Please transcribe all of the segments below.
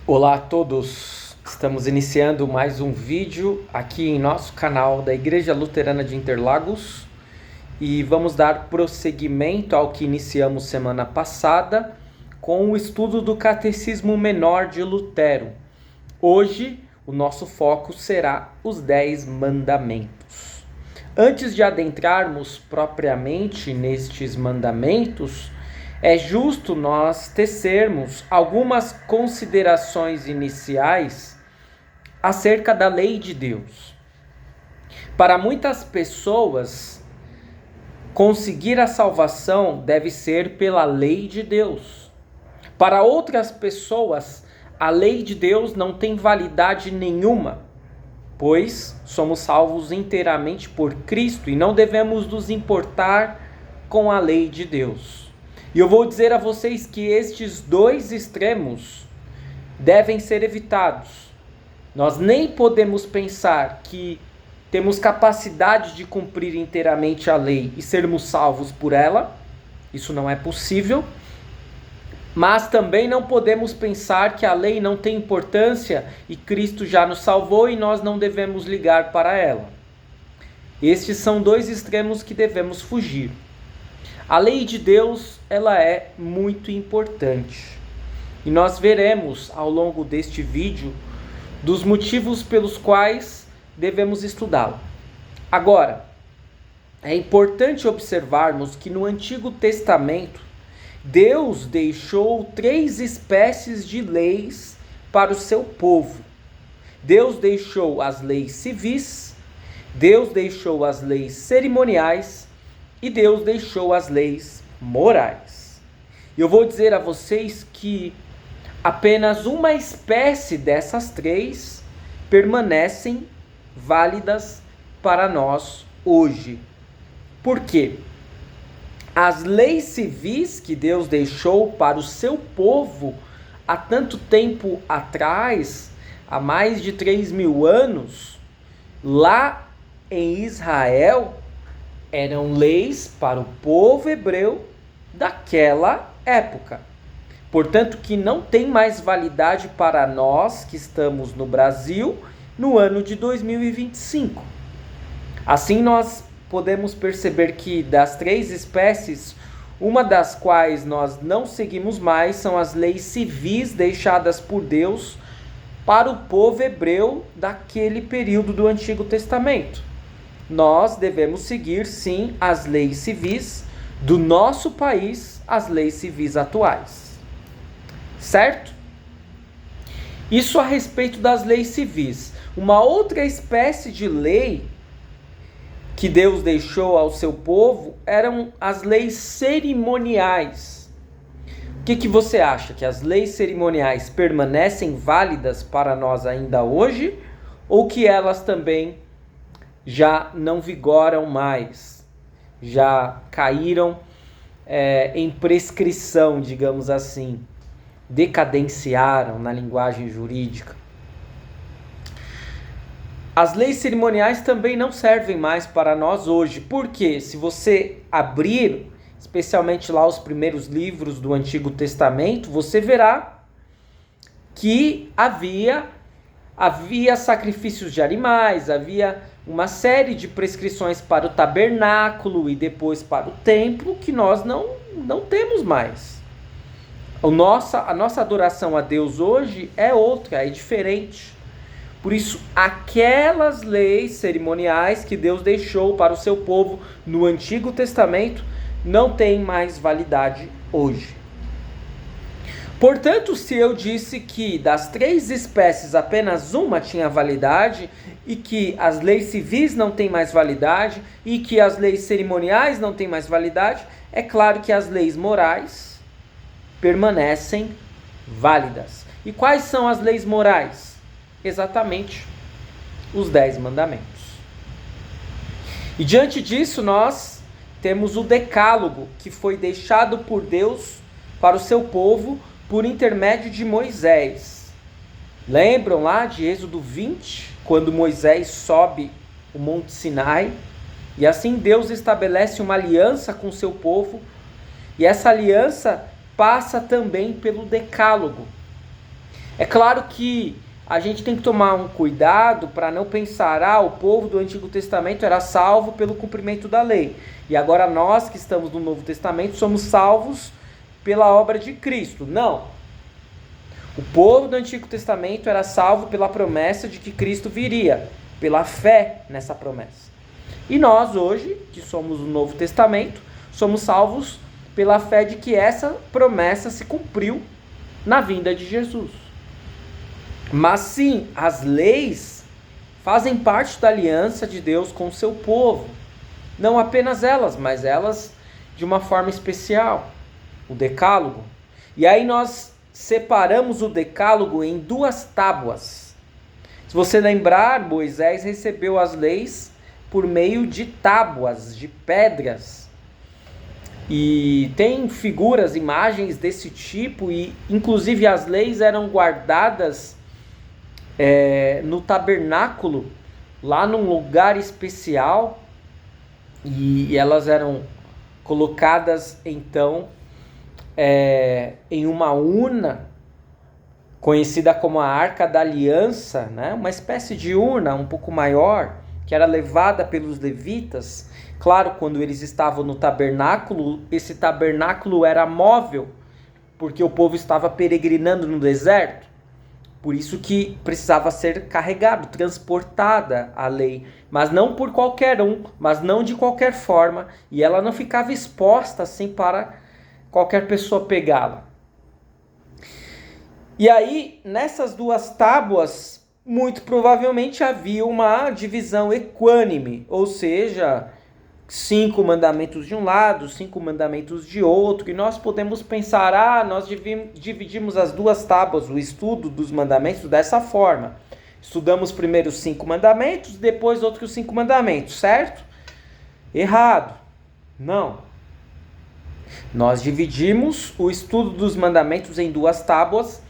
Olá a todos, estamos iniciando mais um vídeo aqui em nosso canal da Igreja Luterana de Interlagos e vamos dar prosseguimento ao que iniciamos semana passada com o estudo do Catecismo Menor de Lutero. Hoje o nosso foco será os 10 mandamentos. Antes de adentrarmos propriamente nestes mandamentos, é justo nós tecermos algumas considerações iniciais acerca da lei de Deus. Para muitas pessoas, conseguir a salvação deve ser pela lei de Deus. Para outras pessoas, a lei de Deus não tem validade nenhuma, pois somos salvos inteiramente por Cristo e não devemos nos importar com a lei de Deus. E eu vou dizer a vocês que estes dois extremos devem ser evitados. Nós nem podemos pensar que temos capacidade de cumprir inteiramente a lei e sermos salvos por ela. Isso não é possível. Mas também não podemos pensar que a lei não tem importância e Cristo já nos salvou e nós não devemos ligar para ela. Estes são dois extremos que devemos fugir. A lei de Deus, ela é muito importante. E nós veremos ao longo deste vídeo dos motivos pelos quais devemos estudá-la. Agora, é importante observarmos que no Antigo Testamento, Deus deixou 3 espécies de leis para o seu povo. Deus deixou as leis civis, Deus deixou as leis cerimoniais, e Deus deixou as leis morais. Eu vou dizer a vocês que apenas uma espécie dessas 3 permanecem válidas para nós hoje. Por quê? As leis civis que Deus deixou para o seu povo há tanto tempo atrás, há mais de 3.000 anos, lá em Israel, eram leis para o povo hebreu daquela época. Portanto, que não tem mais validade para nós que estamos no Brasil no ano de 2025. Assim, nós podemos perceber que das 3 espécies, uma das quais nós não seguimos mais são as leis civis deixadas por Deus para o povo hebreu daquele período do Antigo Testamento. Nós devemos seguir, sim, as leis civis do nosso país, as leis civis atuais. Certo? Isso a respeito das leis civis. Uma outra espécie de lei que Deus deixou ao seu povo eram as leis cerimoniais. O que você acha? Que as leis cerimoniais permanecem válidas para nós ainda hoje? Ou que elas também já não vigoram mais, já caíram em prescrição, digamos assim, decadenciaram na linguagem jurídica? As leis cerimoniais também não servem mais para nós hoje, porque se você abrir, especialmente lá os primeiros livros do Antigo Testamento, você verá que havia sacrifícios de animais, havia uma série de prescrições para o tabernáculo e depois para o templo que nós não temos mais. A nossa adoração a Deus hoje é outra, é diferente. Por isso, aquelas leis cerimoniais que Deus deixou para o seu povo no Antigo Testamento não têm mais validade hoje. Portanto, se eu disse que das 3 espécies apenas uma tinha validade e que as leis civis não têm mais validade e que as leis cerimoniais não têm mais validade, é claro que as leis morais permanecem válidas. E quais são as leis morais? Exatamente os 10 mandamentos. E diante disso nós temos o decálogo que foi deixado por Deus para o seu povo por intermédio de Moisés. Lembram lá de Êxodo 20, quando Moisés sobe o Monte Sinai, e assim Deus estabelece uma aliança com o seu povo, e essa aliança passa também pelo decálogo. É claro que a gente tem que tomar um cuidado para não pensar, o povo do Antigo Testamento era salvo pelo cumprimento da lei. E agora nós que estamos no Novo Testamento somos salvos pela obra de Cristo. Não. O povo do Antigo Testamento era salvo pela promessa de que Cristo viria, pela fé nessa promessa. E nós hoje, que somos do Novo Testamento, somos salvos pela fé de que essa promessa se cumpriu na vinda de Jesus. Mas sim, as leis fazem parte da aliança de Deus com o seu povo. Não apenas elas, mas elas de uma forma especial. O Decálogo. E aí nós separamos o Decálogo em 2 tábuas. Se você lembrar, Moisés recebeu as leis por meio de tábuas, de pedras. E tem figuras, imagens desse tipo, e inclusive as leis eram guardadas no tabernáculo, lá num lugar especial, e elas eram colocadas então em uma urna conhecida como a Arca da Aliança, né? Uma espécie de urna um pouco maior, que era levada pelos levitas. Claro, quando eles estavam no tabernáculo, esse tabernáculo era móvel, porque o povo estava peregrinando no deserto. Por isso que precisava ser carregado, transportada a lei. Mas não por qualquer um, mas não de qualquer forma. E ela não ficava exposta assim para qualquer pessoa pegá-la. E aí, nessas 2 tábuas, muito provavelmente havia uma divisão equânime. Ou seja, 5 mandamentos de um lado, 5 mandamentos de outro, e nós podemos pensar, nós dividimos as 2 tábuas, o estudo dos mandamentos dessa forma. Estudamos primeiro os 5 mandamentos, depois outros 5 mandamentos, certo? Errado. Não. Nós dividimos o estudo dos mandamentos em 2 tábuas,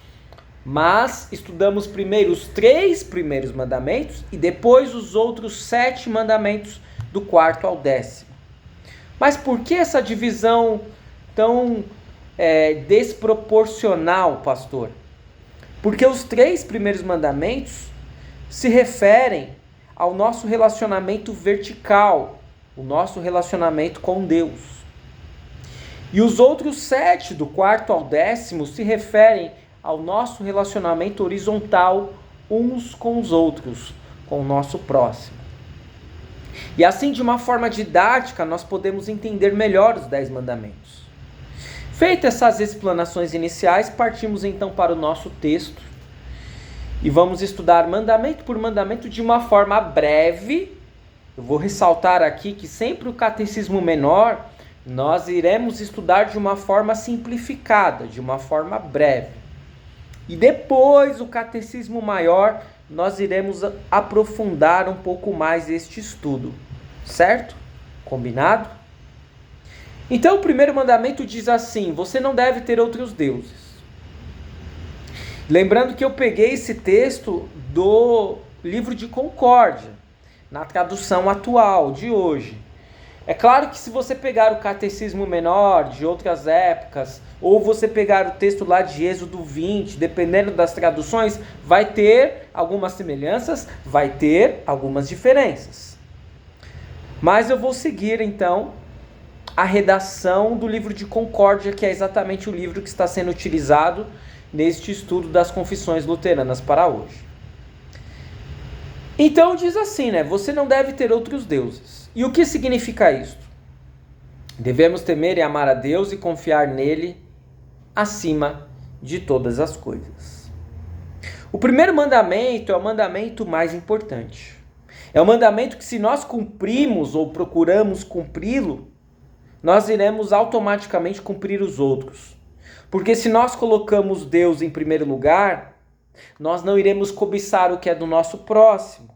mas estudamos primeiro os 3 primeiros mandamentos e depois os outros 7 mandamentos do 4º ao 10º. Mas por que essa divisão tão desproporcional, pastor? Porque os 3 primeiros mandamentos se referem ao nosso relacionamento vertical, o nosso relacionamento com Deus. E os outros 7, do 4º ao 10º, se referem ao nosso relacionamento horizontal uns com os outros, com o nosso próximo. E assim, de uma forma didática, nós podemos entender melhor os 10 mandamentos. Feitas essas explanações iniciais, partimos então para o nosso texto e vamos estudar mandamento por mandamento de uma forma breve. Eu vou ressaltar aqui que sempre o catecismo menor nós iremos estudar de uma forma simplificada, de uma forma breve. E depois o catecismo maior nós iremos aprofundar um pouco mais este estudo, certo? Combinado? Então o primeiro mandamento diz assim: você não deve ter outros deuses. Lembrando que eu peguei esse texto do livro de Concórdia, na tradução atual de hoje. É claro que se você pegar o catecismo menor de outras épocas, ou você pegar o texto lá de Êxodo 20, dependendo das traduções, vai ter algumas semelhanças, vai ter algumas diferenças. Mas eu vou seguir então a redação do livro de Concórdia, que é exatamente o livro que está sendo utilizado neste estudo das confissões luteranas para hoje. Então diz assim, você não deve ter outros deuses. E o que significa isto? Devemos temer e amar a Deus e confiar nele acima de todas as coisas. O primeiro mandamento é o mandamento mais importante. É o mandamento que, se nós cumprimos ou procuramos cumpri-lo, nós iremos automaticamente cumprir os outros. Porque se nós colocamos Deus em primeiro lugar, nós não iremos cobiçar o que é do nosso próximo.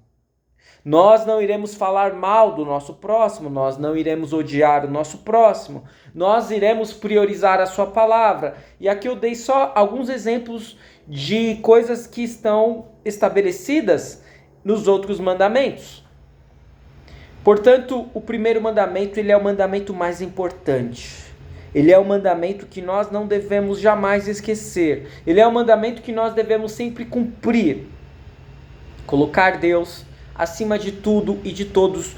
Nós não iremos falar mal do nosso próximo, nós não iremos odiar o nosso próximo, nós iremos priorizar a sua palavra. E aqui eu dei só alguns exemplos de coisas que estão estabelecidas nos outros mandamentos. Portanto, o primeiro mandamento, ele é o mandamento mais importante. Ele é um mandamento que nós não devemos jamais esquecer. Ele é um mandamento que nós devemos sempre cumprir. Colocar Deus acima de tudo e de todos,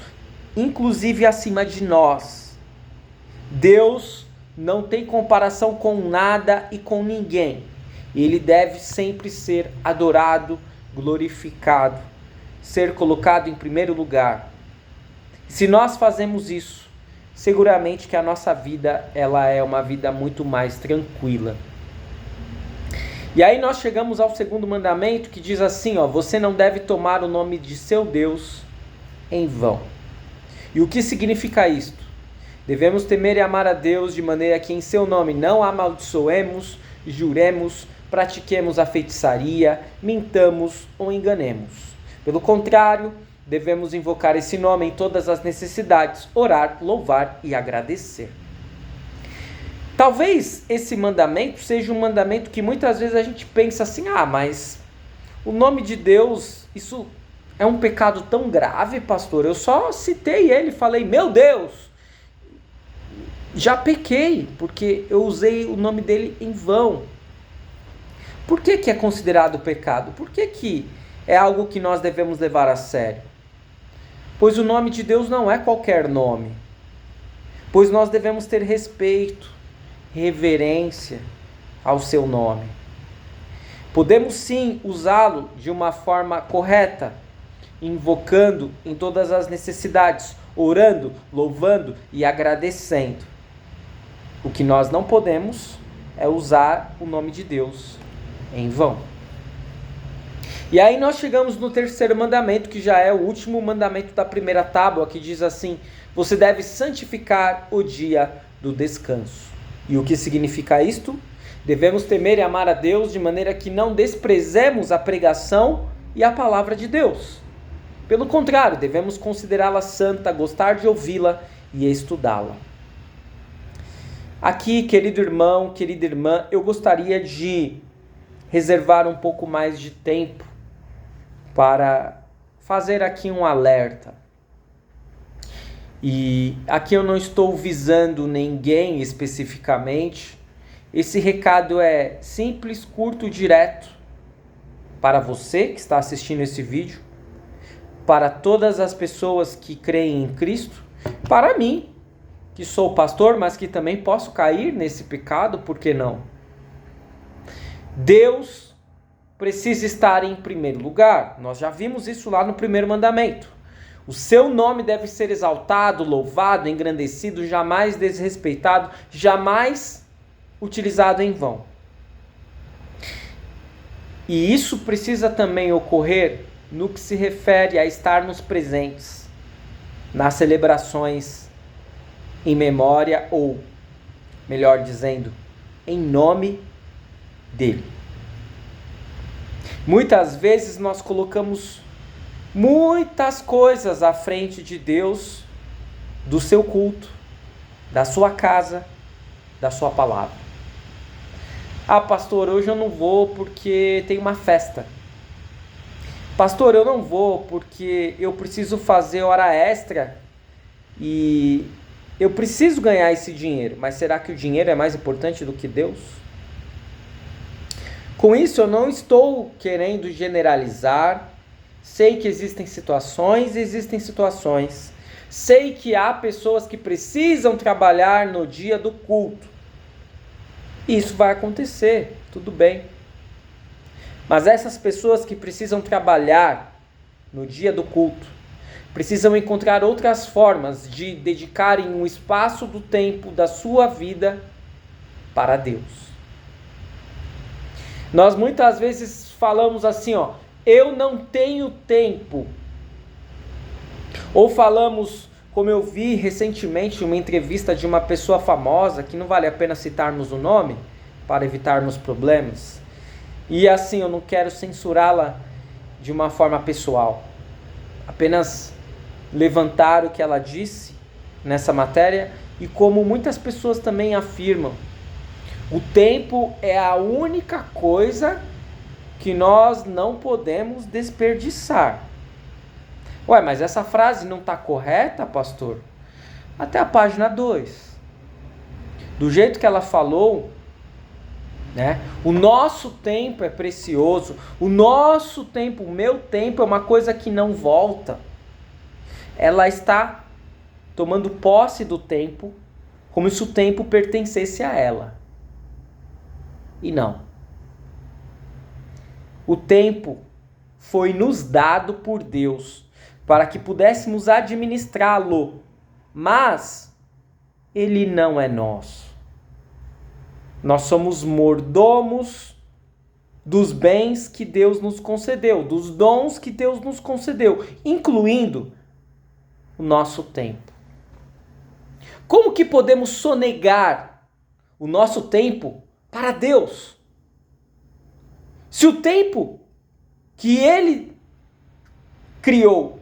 inclusive acima de nós. Deus não tem comparação com nada e com ninguém. Ele deve sempre ser adorado, glorificado, ser colocado em primeiro lugar. Se nós fazemos isso, seguramente que a nossa vida ela é uma vida muito mais tranquila. E aí nós chegamos ao segundo mandamento que diz assim, você não deve tomar o nome de seu Deus em vão. E o que significa isto? Devemos temer e amar a Deus de maneira que em seu nome não amaldiçoemos, juremos, pratiquemos a feitiçaria, mintamos ou enganemos. Pelo contrário, devemos invocar esse nome em todas as necessidades, orar, louvar e agradecer. Talvez esse mandamento seja um mandamento que muitas vezes a gente pensa assim, mas o nome de Deus, isso é um pecado tão grave, pastor? Eu só citei ele, falei, meu Deus, já pequei, porque eu usei o nome dele em vão. Por que é considerado pecado? Por que é algo que nós devemos levar a sério? Pois o nome de Deus não é qualquer nome. Pois nós devemos ter respeito, reverência ao seu nome. Podemos sim usá-lo de uma forma correta, invocando em todas as necessidades, orando, louvando e agradecendo. O que nós não podemos é usar o nome de Deus em vão. E aí nós chegamos no terceiro mandamento, que já é o último mandamento da primeira tábua, que diz assim, você deve santificar o dia do descanso. E o que significa isto? Devemos temer e amar a Deus de maneira que não desprezemos a pregação e a palavra de Deus. Pelo contrário, devemos considerá-la santa, gostar de ouvi-la e estudá-la. Aqui, querido irmão, querida irmã, eu gostaria de reservar um pouco mais de tempo para fazer aqui um alerta. E aqui eu não estou visando ninguém especificamente. Esse recado é simples, curto, direto para você que está assistindo esse vídeo, para todas as pessoas que creem em Cristo, para mim, que sou pastor, mas que também posso cair nesse pecado, por que não? Deus precisa estar em primeiro lugar. Nós já vimos isso lá no primeiro mandamento. O seu nome deve ser exaltado, louvado, engrandecido, jamais desrespeitado, jamais utilizado em vão. E isso precisa também ocorrer no que se refere a estarmos presentes nas celebrações em memória ou, melhor dizendo, em nome dele. Muitas vezes nós colocamos muitas coisas à frente de Deus, do seu culto, da sua casa, da sua palavra. Pastor, hoje eu não vou porque tem uma festa. Pastor, eu não vou porque eu preciso fazer hora extra e eu preciso ganhar esse dinheiro. Mas será que o dinheiro é mais importante do que Deus? Com isso, eu não estou querendo generalizar. Sei que existem situações. Sei que há pessoas que precisam trabalhar no dia do culto. Isso vai acontecer, tudo bem. Mas essas pessoas que precisam trabalhar no dia do culto, precisam encontrar outras formas de dedicarem um espaço do tempo da sua vida para Deus. Nós muitas vezes falamos assim, eu não tenho tempo. Ou falamos, como eu vi recentemente uma entrevista de uma pessoa famosa, que não vale a pena citarmos o nome, para evitarmos problemas. E assim, eu não quero censurá-la de uma forma pessoal. Apenas levantar o que ela disse nessa matéria e como muitas pessoas também afirmam. O tempo é a única coisa que nós não podemos desperdiçar. Mas essa frase não está correta, pastor? Até a página 2. do jeito que ela falou, né? O nosso tempo é precioso, o nosso tempo, o meu tempo é uma coisa que não volta. Ela está tomando posse do tempo como se o tempo pertencesse a ela. E não. O tempo foi nos dado por Deus para que pudéssemos administrá-lo, mas ele não é nosso. Nós somos mordomos dos bens que Deus nos concedeu, dos dons que Deus nos concedeu, incluindo o nosso tempo. Como que podemos sonegar o nosso tempo para Deus? Se o tempo que Ele criou,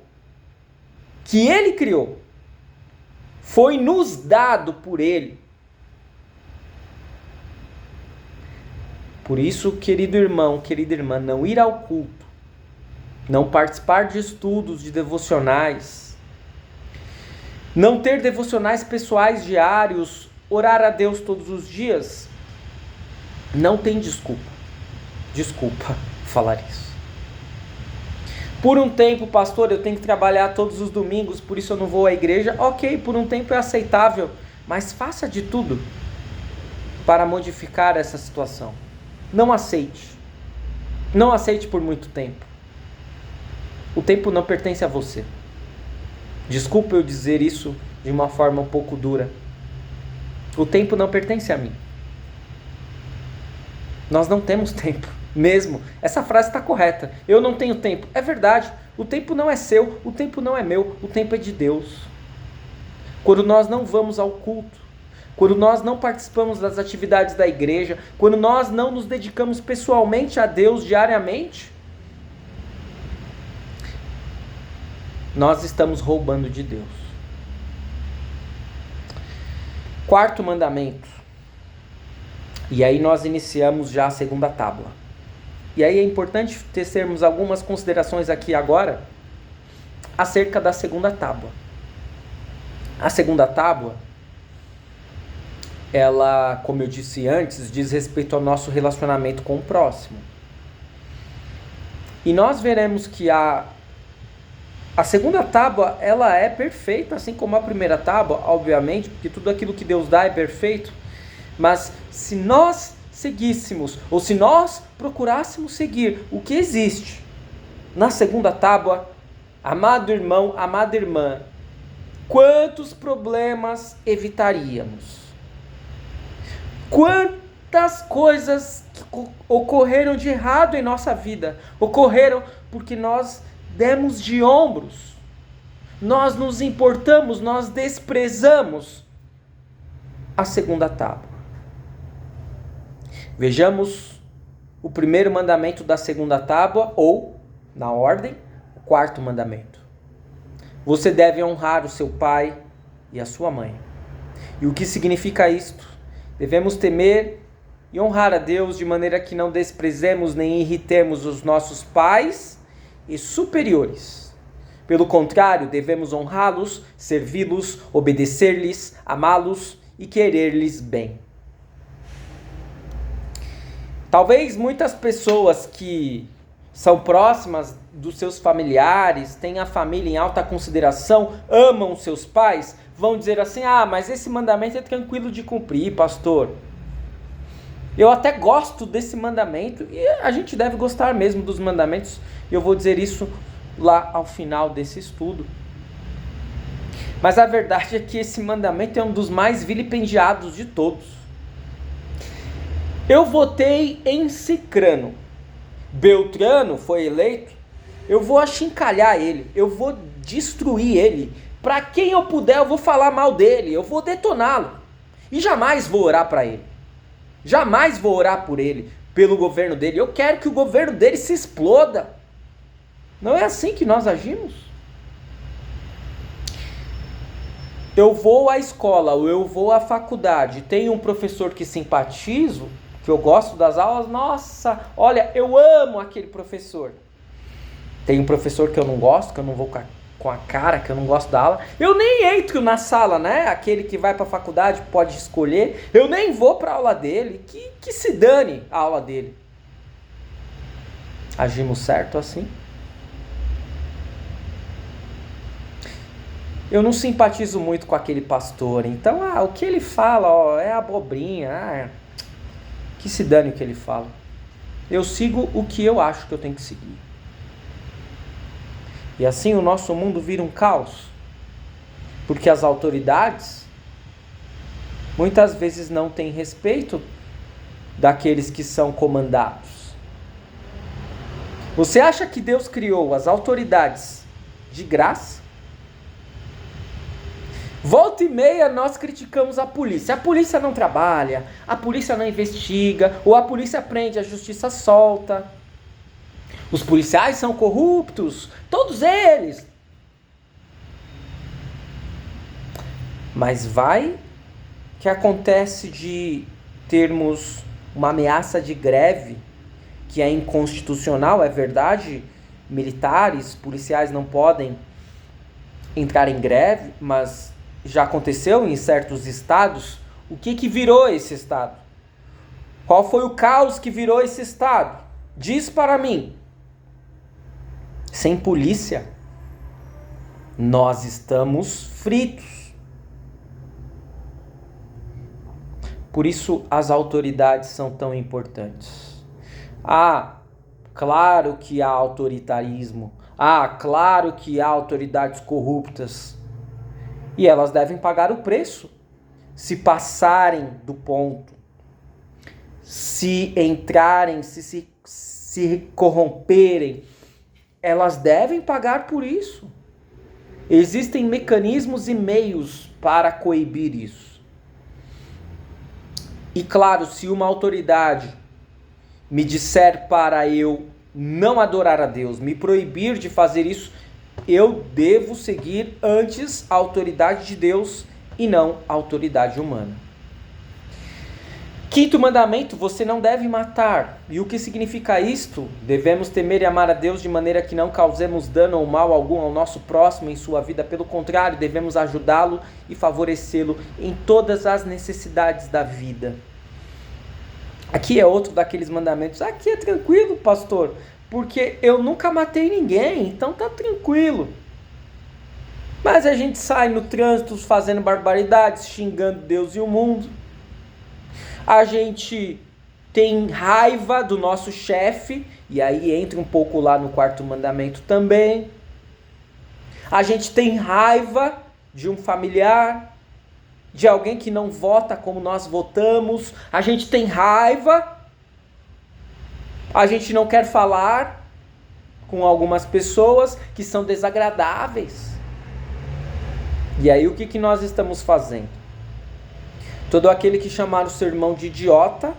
foi nos dado por Ele. Por isso, querido irmão, querida irmã, não ir ao culto, não participar de estudos, de devocionais, não ter devocionais pessoais diários, orar a Deus todos os dias, não tem desculpa falar isso. Por um tempo, pastor, eu tenho que trabalhar todos os domingos, por isso eu não vou à igreja. Ok, por um tempo é aceitável, mas faça de tudo para modificar essa situação. Não aceite. Não aceite por muito tempo. O tempo não pertence a você. Desculpa eu dizer isso de uma forma um pouco dura. O tempo não pertence a mim. Nós não temos tempo, mesmo. Essa frase está correta. Eu não tenho tempo. É verdade. O tempo não é seu, o tempo não é meu, o tempo é de Deus. Quando nós não vamos ao culto, quando nós não participamos das atividades da igreja, quando nós não nos dedicamos pessoalmente a Deus diariamente, nós estamos roubando de Deus. Quarto mandamento. E aí nós iniciamos já a segunda tábua. E aí é importante tecermos algumas considerações aqui agora acerca da segunda tábua. A segunda tábua, ela, como eu disse antes, diz respeito ao nosso relacionamento com o próximo. E nós veremos que a segunda tábua, ela é perfeita, assim como a primeira tábua, obviamente, porque tudo aquilo que Deus dá é perfeito. Mas se nós seguíssemos, ou se nós procurássemos seguir o que existe na segunda tábua, amado irmão, amada irmã, quantos problemas evitaríamos? Quantas coisas que ocorreram de errado em nossa vida, ocorreram porque nós demos de ombros, nós nos importamos, nós desprezamos a segunda tábua. Vejamos o primeiro mandamento da segunda tábua, ou, na ordem, o quarto mandamento. Você deve honrar o seu pai e a sua mãe. E o que significa isto? Devemos temer e honrar a Deus de maneira que não desprezemos nem irritemos os nossos pais e superiores. Pelo contrário, devemos honrá-los, servi-los, obedecer-lhes, amá-los e querer-lhes bem. Talvez muitas pessoas que são próximas dos seus familiares, têm a família em alta consideração, amam seus pais, vão dizer assim: ah, mas esse mandamento é tranquilo de cumprir, pastor. Eu até gosto desse mandamento, e a gente deve gostar mesmo dos mandamentos, e eu vou dizer isso lá ao final desse estudo. Mas a verdade é que esse mandamento é um dos mais vilipendiados de todos. Eu votei em Cicrano, Beltrano foi eleito, eu vou achincalhar ele, eu vou destruir ele, para quem eu puder eu vou falar mal dele, eu vou detoná-lo, e jamais vou orar para ele, jamais vou orar por ele, pelo governo dele. Eu quero que o governo dele se exploda. Não é assim que nós agimos? Eu vou à escola, ou eu vou à faculdade, tenho um professor que simpatizo, que eu gosto das aulas, nossa, olha, eu amo aquele professor. Tem um professor que eu não gosto, que eu não vou com a cara que eu não gosto da aula, eu nem entro na sala, né? Aquele que vai para a faculdade pode escolher, eu nem vou para a aula dele, que se dane a aula dele. Agimos certo assim? Eu não simpatizo muito com aquele pastor, então o que ele fala é abobrinha, que se dane o que ele fala. Eu sigo o que eu acho que eu tenho que seguir. E assim o nosso mundo vira um caos, porque as autoridades muitas vezes não têm respeito daqueles que são comandados. Você acha que Deus criou as autoridades de graça? Volta e meia nós criticamos a polícia não trabalha, a polícia não investiga, ou a polícia prende, a justiça solta. Os policiais são corruptos, todos eles. Mas vai que acontece de termos uma ameaça de greve, que é inconstitucional, é verdade, militares, policiais não podem entrar em greve, mas já aconteceu em certos estados. O que virou esse estado? Qual foi o caos que virou esse estado? Diz para mim. Sem polícia, nós estamos fritos. Por isso as autoridades são tão importantes. Claro que há autoritarismo. Claro que há autoridades corruptas. E elas devem pagar o preço se passarem do ponto, se entrarem, se corromperem. Elas devem pagar por isso. Existem mecanismos e meios para coibir isso. E claro, se uma autoridade me disser para eu não adorar a Deus, me proibir de fazer isso, eu devo seguir antes a autoridade de Deus e não a autoridade humana. Quinto mandamento, você não deve matar. E o que significa isto? Devemos temer e amar a Deus de maneira que não causemos dano ou mal algum ao nosso próximo em sua vida. Pelo contrário, devemos ajudá-lo e favorecê-lo em todas as necessidades da vida. Aqui é outro daqueles mandamentos. Aqui é tranquilo, pastor, porque eu nunca matei ninguém, então tá tranquilo. Mas a gente sai no trânsito fazendo barbaridades, xingando Deus e o mundo. A gente tem raiva do nosso chefe, e aí entra um pouco lá no quarto mandamento também. A gente tem raiva de um familiar, de alguém que não vota como nós votamos. A gente tem raiva. A gente não quer falar com algumas pessoas que são desagradáveis. E aí o que nós estamos fazendo? Todo aquele que chamar o seu irmão de idiota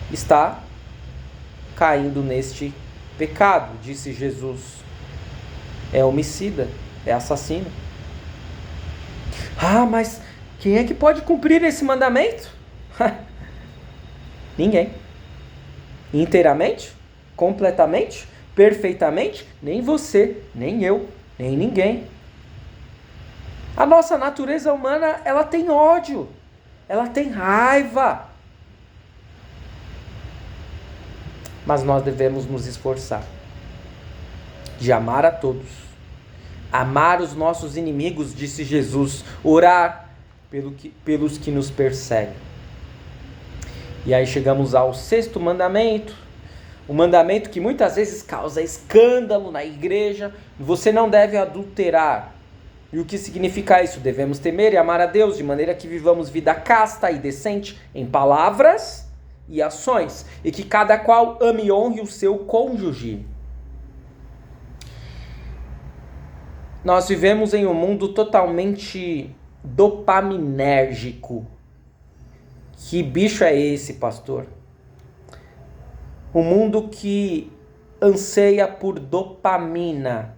está caindo neste pecado, disse Jesus. É homicida, é assassino. Mas quem é que pode cumprir esse mandamento? Ninguém. Inteiramente? Completamente? Perfeitamente? Nem você, nem eu, nem ninguém. A nossa natureza humana, ela tem ódio, ela tem raiva. Mas nós devemos nos esforçar de amar a todos, amar os nossos inimigos, disse Jesus, orar pelos que nos perseguem. E aí chegamos ao sexto mandamento, um mandamento que muitas vezes causa escândalo na igreja: você não deve adulterar. E o que significa isso? Devemos temer e amar a Deus de maneira que vivamos vida casta e decente em palavras e ações, e que cada qual ame e honre o seu cônjuge. Nós vivemos em um mundo totalmente dopaminérgico. Que bicho é esse, pastor? Um mundo que anseia por dopamina.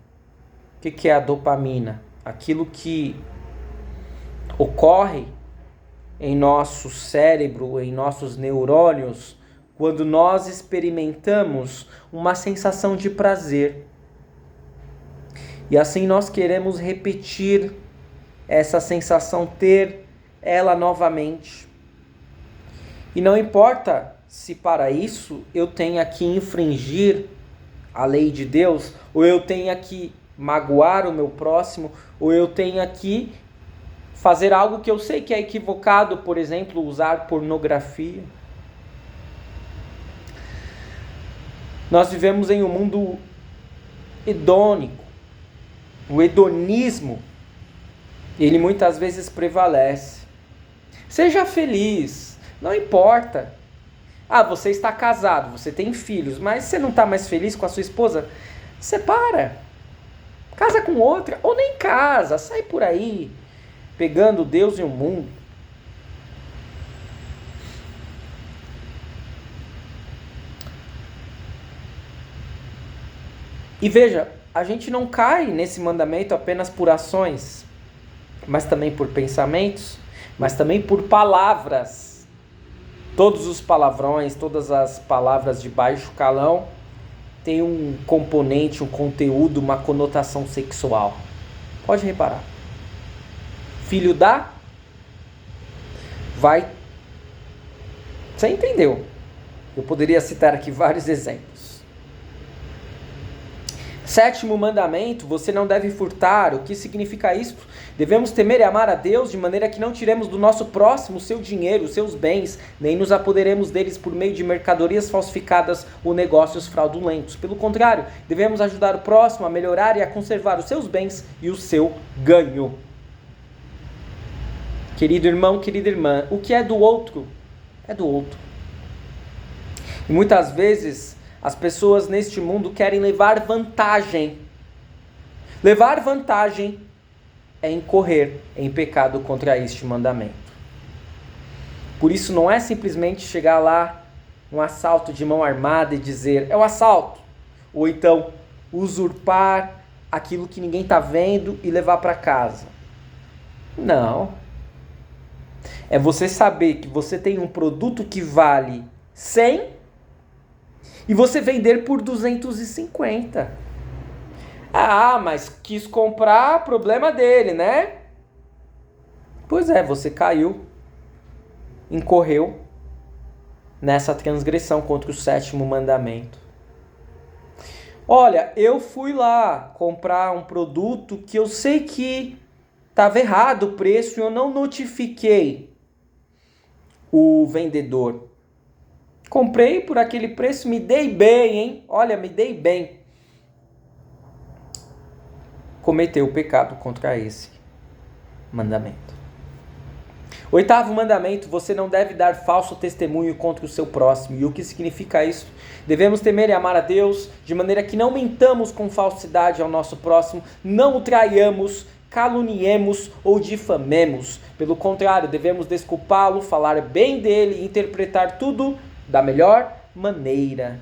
O que é a dopamina? Aquilo que ocorre em nosso cérebro, em nossos neurônios, quando nós experimentamos uma sensação de prazer. E assim nós queremos repetir essa sensação, ter ela novamente. E não importa se para isso eu tenha que infringir a lei de Deus, ou eu tenha que magoar o meu próximo, ou eu tenha que fazer algo que eu sei que é equivocado, por exemplo, usar pornografia. Nós vivemos em um mundo hedônico. O hedonismo, ele muitas vezes prevalece. Seja feliz, não importa. Você está casado, você tem filhos, mas você não está mais feliz com a sua esposa? Separa. Casa com outra, ou nem casa, sai por aí, pegando Deus e o mundo. E veja, a gente não cai nesse mandamento apenas por ações, mas também por pensamentos, mas também por palavras. Todos os palavrões, todas as palavras de baixo calão têm um componente, um conteúdo, uma conotação sexual. Pode reparar. Filho da... vai... Você entendeu? Eu poderia citar aqui vários exemplos. 7º mandamento, você não deve furtar. O que significa isso? Devemos temer e amar a Deus de maneira que não tiremos do nosso próximo o seu dinheiro, os seus bens, nem nos apoderemos deles por meio de mercadorias falsificadas ou negócios fraudulentos. Pelo contrário, devemos ajudar o próximo a melhorar e a conservar os seus bens e o seu ganho. Querido irmão, querida irmã, o que é do outro, é do outro. E muitas vezes as pessoas neste mundo querem levar vantagem. Levar vantagem é incorrer em pecado contra este mandamento. Por isso não é simplesmente chegar lá, um assalto de mão armada e dizer, é um assalto. Ou então usurpar aquilo que ninguém está vendo e levar para casa. Não. É você saber que você tem um produto que vale 100 e você vender por 250. Mas quis comprar, problema dele, né? Pois é, você caiu, incorreu nessa transgressão contra o 7º mandamento. Olha, eu fui lá comprar um produto que eu sei que estava errado o preço e eu não notifiquei o vendedor. Comprei por aquele preço, me dei bem, hein? Olha, me dei bem. Cometeu o pecado contra esse mandamento. 8º mandamento, você não deve dar falso testemunho contra o seu próximo. E o que significa isso? Devemos temer e amar a Deus, de maneira que não mentamos com falsidade ao nosso próximo, não o traiamos, caluniemos ou difamemos. Pelo contrário, devemos desculpá-lo, falar bem dele e interpretar tudo da melhor maneira.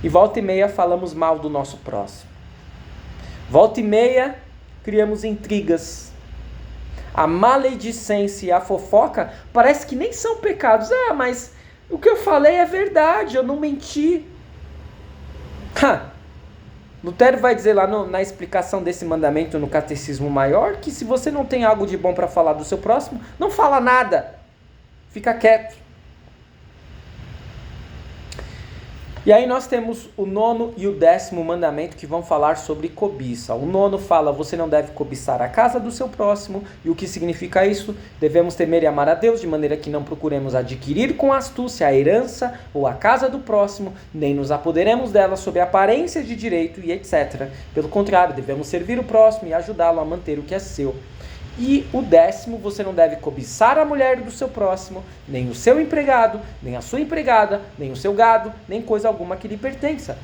E volta e meia falamos mal do nosso próximo. Volta e meia criamos intrigas. A maledicência e a fofoca parece que nem são pecados. Mas o que eu falei é verdade, eu não menti. Lutero vai dizer lá na explicação desse mandamento no Catecismo Maior que se você não tem algo de bom para falar do seu próximo, não fala nada. Fica quieto. E aí nós temos o 9º e o 10º mandamento que vão falar sobre cobiça. O 9º fala, você não deve cobiçar a casa do seu próximo. E o que significa isso? Devemos temer e amar a Deus, de maneira que não procuremos adquirir com astúcia a herança ou a casa do próximo, nem nos apoderemos dela sob aparência de direito e etc. Pelo contrário, devemos servir o próximo e ajudá-lo a manter o que é seu. E o 10º, você não deve cobiçar a mulher do seu próximo, nem o seu empregado, nem a sua empregada, nem o seu gado, nem coisa alguma que lhe pertença.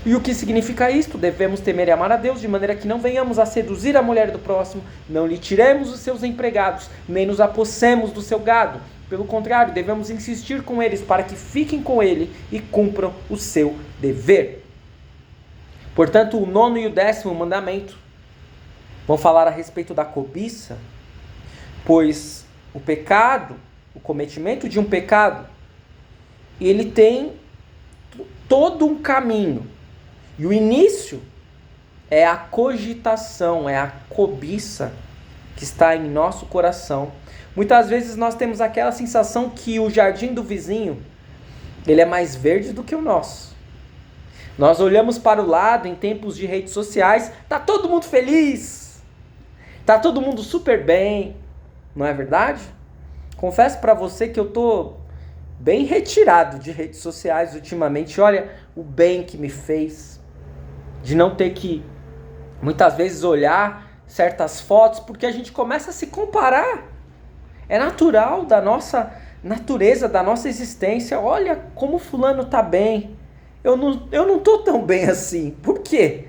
E o que significa isto? Devemos temer e amar a Deus, de maneira que não venhamos a seduzir a mulher do próximo, não lhe tiremos os seus empregados, nem nos apossemos do seu gado. Pelo contrário, devemos insistir com eles para que fiquem com ele e cumpram o seu dever. Portanto, o 9º e o 10º mandamento vão falar a respeito da cobiça, pois o pecado, o cometimento de um pecado, ele tem todo um caminho. E o início é a cogitação, é a cobiça que está em nosso coração. Muitas vezes nós temos aquela sensação que o jardim do vizinho, ele é mais verde do que o nosso. Nós olhamos para o lado em tempos de redes sociais, tá todo mundo feliz, tá todo mundo super bem, não é verdade? Confesso para você que eu tô bem retirado de redes sociais ultimamente. Olha o bem que me fez de não ter que muitas vezes olhar certas fotos, porque a gente começa a se comparar. É natural da nossa natureza, da nossa existência. Olha como fulano tá bem. Eu não tô tão bem assim. Por quê?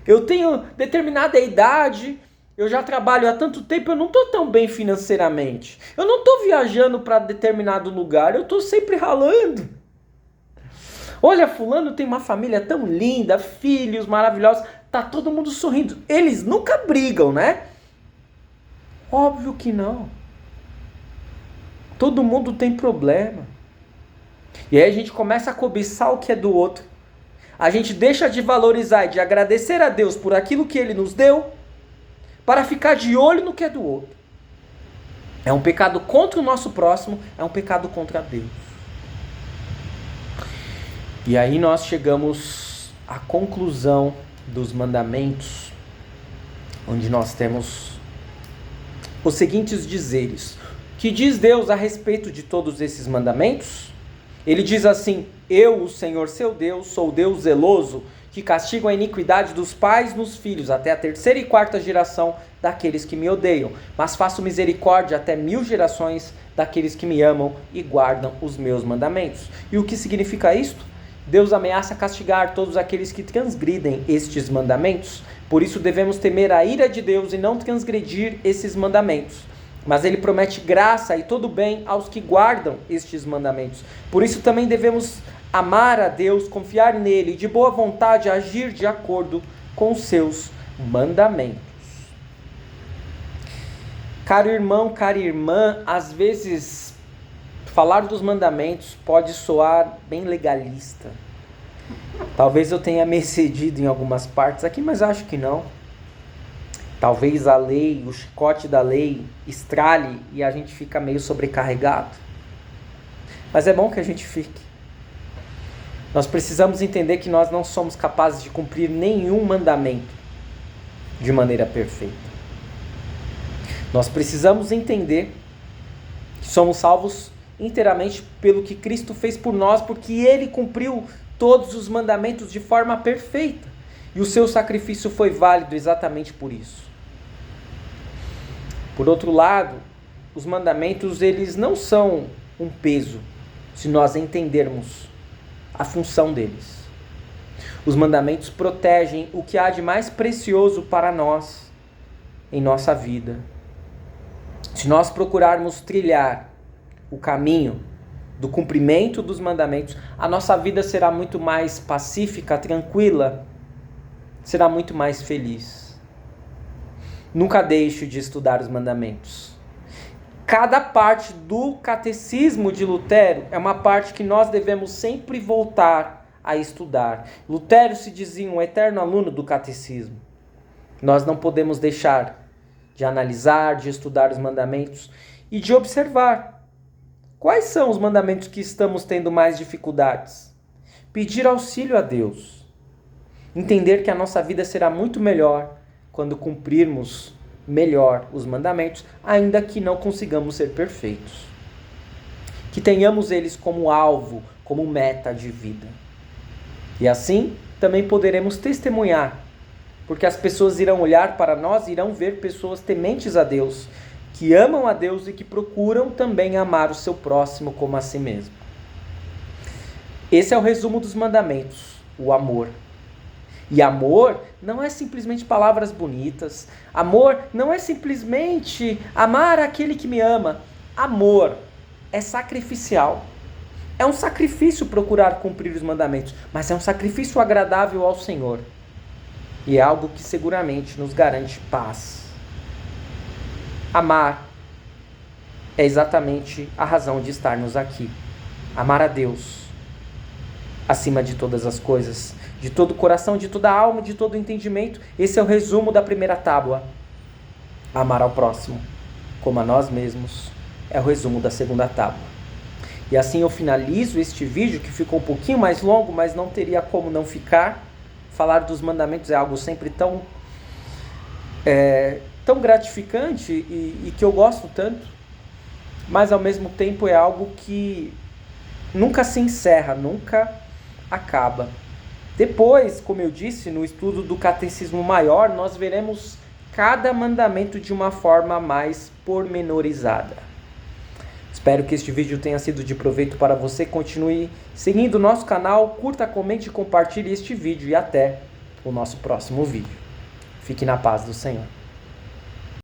Eu tenho determinada idade, eu já trabalho há tanto tempo, eu não tô tão bem financeiramente. Eu não tô viajando para determinado lugar, eu tô sempre ralando. Olha, fulano tem uma família tão linda, filhos maravilhosos, tá todo mundo sorrindo. Eles nunca brigam, né? Óbvio que não. Todo mundo tem problema. E aí a gente começa a cobiçar o que é do outro. A gente deixa de valorizar e de agradecer a Deus por aquilo que Ele nos deu, para ficar de olho no que é do outro. É um pecado contra o nosso próximo, é um pecado contra Deus. E aí nós chegamos à conclusão dos mandamentos, onde nós temos os seguintes dizeres. Que diz Deus a respeito de todos esses mandamentos? Ele diz assim: eu, o Senhor seu Deus, sou Deus zeloso, que castigo a iniquidade dos pais nos filhos, até a 3ª e 4ª geração daqueles que me odeiam, mas faço misericórdia até 1000 gerações daqueles que me amam e guardam os meus mandamentos. E o que significa isto? Deus ameaça castigar todos aqueles que transgridem estes mandamentos. Por isso devemos temer a ira de Deus e não transgredir esses mandamentos. Mas Ele promete graça e todo bem aos que guardam estes mandamentos. Por isso também devemos amar a Deus, confiar nele e de boa vontade agir de acordo com os seus mandamentos. Caro irmão, cara irmã, às vezes falar dos mandamentos pode soar bem legalista. Talvez eu tenha me excedido em algumas partes aqui, mas acho que não. Talvez a lei, o chicote da lei estrale e a gente fica meio sobrecarregado. Mas é bom que a gente fique. Nós precisamos entender que nós não somos capazes de cumprir nenhum mandamento de maneira perfeita. Nós precisamos entender que somos salvos inteiramente pelo que Cristo fez por nós, porque Ele cumpriu todos os mandamentos de forma perfeita. E o seu sacrifício foi válido exatamente por isso. Por outro lado, os mandamentos eles não são um peso, se nós entendermos a função deles. Os mandamentos protegem o que há de mais precioso para nós em nossa vida. Se nós procurarmos trilhar o caminho do cumprimento dos mandamentos, a nossa vida será muito mais pacífica, tranquila, será muito mais feliz. Nunca deixe de estudar os mandamentos. Cada parte do catecismo de Lutero é uma parte que nós devemos sempre voltar a estudar. Lutero se dizia um eterno aluno do catecismo. Nós não podemos deixar de analisar, de estudar os mandamentos e de observar quais são os mandamentos que estamos tendo mais dificuldades. Pedir auxílio a Deus. Entender que a nossa vida será muito melhor quando cumprirmos melhor os mandamentos, ainda que não consigamos ser perfeitos. Que tenhamos eles como alvo, como meta de vida. E assim também poderemos testemunhar, porque as pessoas irão olhar para nós e irão ver pessoas tementes a Deus, que amam a Deus e que procuram também amar o seu próximo como a si mesmo. Esse é o resumo dos mandamentos, o amor. E amor não é simplesmente palavras bonitas. Amor não é simplesmente amar aquele que me ama. Amor é sacrificial. É um sacrifício procurar cumprir os mandamentos, mas é um sacrifício agradável ao Senhor. E é algo que seguramente nos garante paz. Amar é exatamente a razão de estarmos aqui. Amar a Deus acima de todas as coisas, de todo o coração, de toda a alma, de todo o entendimento. Esse é o resumo da primeira tábua. Amar ao próximo como a nós mesmos é o resumo da segunda tábua. E assim eu finalizo este vídeo, que ficou um pouquinho mais longo, mas não teria como não ficar. Falar dos mandamentos é algo sempre tão gratificante e que eu gosto tanto, mas ao mesmo tempo é algo que nunca se encerra, nunca acaba. Depois, como eu disse, no estudo do Catecismo Maior, nós veremos cada mandamento de uma forma mais pormenorizada. Espero que este vídeo tenha sido de proveito para você. Continue seguindo o nosso canal, curta, comente e compartilhe este vídeo e até o nosso próximo vídeo. Fique na paz do Senhor.